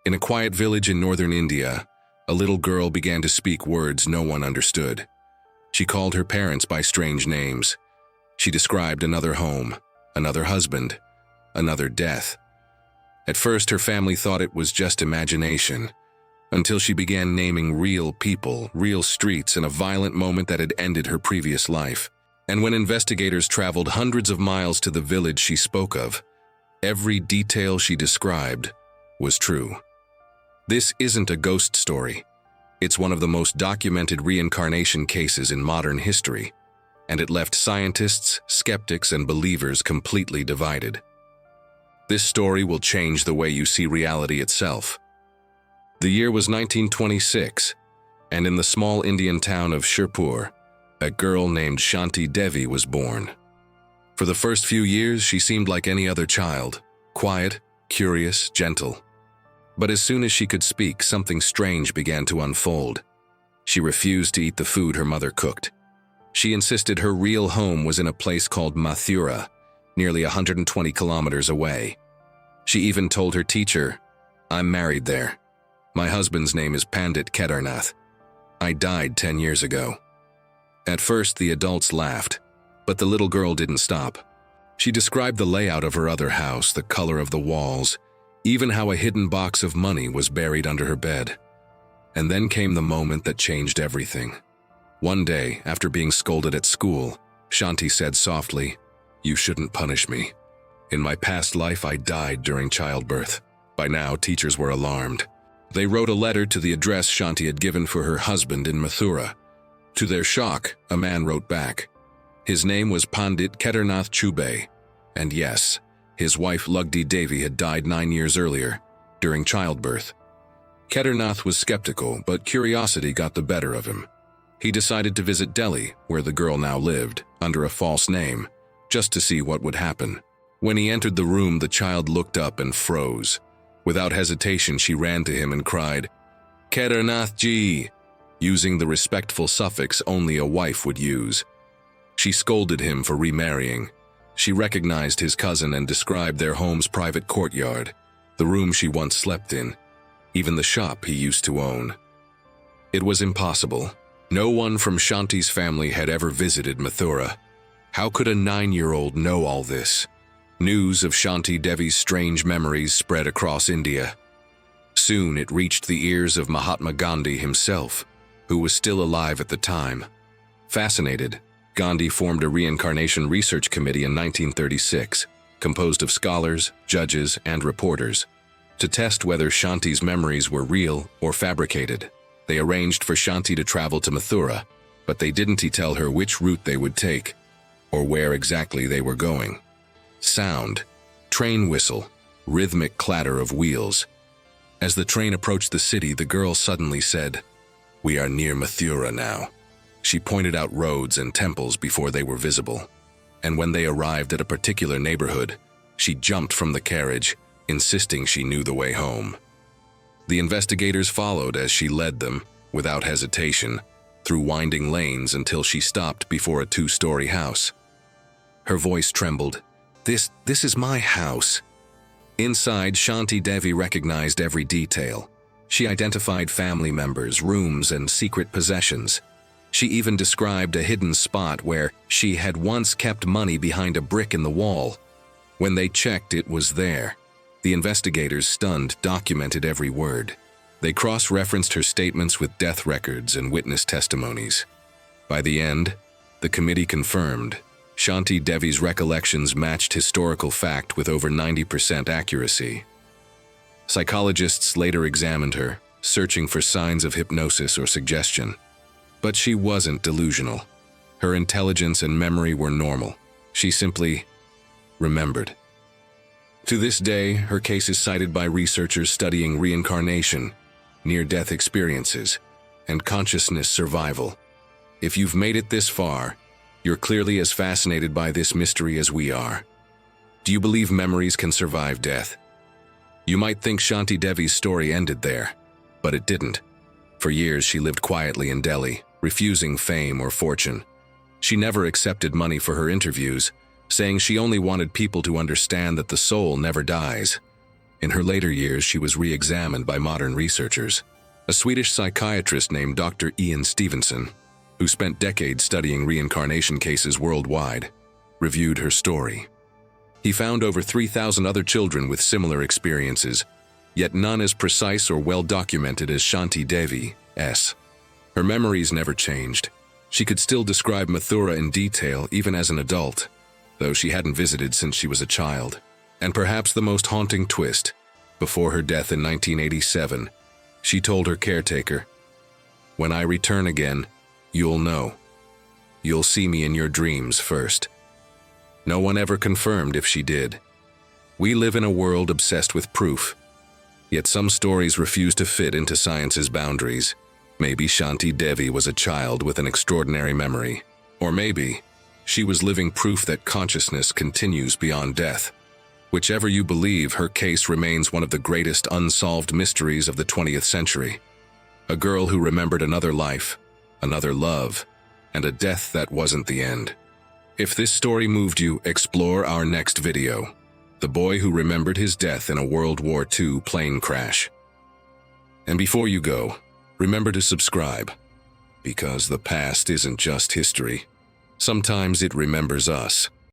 In a quiet village in northern India, a little girl began to speak words no one understood. She called her parents by strange names. She described another home, another husband, another death. At first, her family thought it was just imagination, until she began naming real people, real streets, and a violent moment that had ended her previous life. And when investigators traveled hundreds of miles to the village she spoke of, every detail she described was true. This isn't a ghost story. It's one of the most documented reincarnation cases in modern history, and it left scientists, skeptics, and believers completely divided. This story will change the way you see reality itself. The year was 1926, and in the small Indian town of Shirpur, a girl named Shanti Devi was born. For the first few years, she seemed like any other child, quiet, curious, gentle. But as soon as she could speak, something strange began to unfold. She refused to eat the food her mother cooked. She insisted her real home was in a place called Mathura, nearly 120 kilometers away. She even told her teacher, "I'm married there. My husband's name is Pandit Kedarnath. I died 10 years ago." At first, the adults laughed, but the little girl didn't stop. She described the layout of her other house, the color of the walls, even how a hidden box of money was buried under her bed. And then came the moment that changed everything. One day, after being scolded at school, Shanti said softly, "You shouldn't punish me. In my past life, I died during childbirth." By now, teachers were alarmed. They wrote a letter to the address Shanti had given for her husband in Mathura. To their shock, a man wrote back. His name was Pandit Kedarnath Chubey, and yes, his wife Shanti Devi had died 9 years earlier, during childbirth. Kedarnath was skeptical, but curiosity got the better of him. He decided to visit Delhi, where the girl now lived, under a false name, just to see what would happen. When he entered the room, the child looked up and froze. Without hesitation, she ran to him and cried, "Kedarnath ji," using the respectful suffix only a wife would use. She scolded him for remarrying. She recognized his cousin and described their home's private courtyard, the room she once slept in, even the shop he used to own. It was impossible. No one from Shanti's family had ever visited Mathura. How could a 9-year-old know all this? News of Shanti Devi's strange memories spread across India. Soon it reached the ears of Mahatma Gandhi himself, who was still alive at the time. Fascinated, Gandhi formed a reincarnation research committee in 1936, composed of scholars, judges, and reporters, to test whether Shanti's memories were real or fabricated. They arranged for Shanti to travel to Mathura, but they didn't tell her which route they would take, or where exactly they were going. Sound, train whistle, rhythmic clatter of wheels. As the train approached the city, the girl suddenly said, "We are near Mathura now." She pointed out roads and temples before they were visible. And when they arrived at a particular neighborhood, she jumped from the carriage, insisting she knew the way home. The investigators followed as she led them, without hesitation, through winding lanes until she stopped before a 2-story house. Her voice trembled. This is my house." Inside, Shanti Devi recognized every detail. She identified family members, rooms, and secret possessions. She even described a hidden spot where she had once kept money behind a brick in the wall. When they checked, it was there. The investigators, stunned, documented every word. They cross-referenced her statements with death records and witness testimonies. By the end, the committee confirmed Shanti Devi's recollections matched historical fact with over 90% accuracy. Psychologists later examined her, searching for signs of hypnosis or suggestion. But she wasn't delusional. Her intelligence and memory were normal. She simply remembered. To this day, her case is cited by researchers studying reincarnation, near-death experiences, and consciousness survival. If you've made it this far, you're clearly as fascinated by this mystery as we are. Do you believe memories can survive death? You might think Shanti Devi's story ended there, but it didn't. For years, she lived quietly in Delhi, refusing fame or fortune. She never accepted money for her interviews, saying she only wanted people to understand that the soul never dies. In her later years, she was re-examined by modern researchers. A Swedish psychiatrist named Dr. Ian Stevenson, who spent decades studying reincarnation cases worldwide, reviewed her story. He found over 3,000 other children with similar experiences, yet none as precise or well-documented as Shanti Devi's. Her memories never changed. She could still describe Mathura in detail even as an adult, though she hadn't visited since she was a child. And perhaps the most haunting twist, before her death in 1987, she told her caretaker, "When I return again, you'll know. You'll see me in your dreams first." No one ever confirmed if she did. We live in a world obsessed with proof, yet some stories refuse to fit into science's boundaries. Maybe Shanti Devi was a child with an extraordinary memory. Or maybe she was living proof that consciousness continues beyond death. Whichever you believe, her case remains one of the greatest unsolved mysteries of the 20th century. A girl who remembered another life, another love, and a death that wasn't the end. If this story moved you, explore our next video. The boy who remembered his death in a World War II plane crash. And before you go, remember to subscribe, because the past isn't just history. Sometimes it remembers us.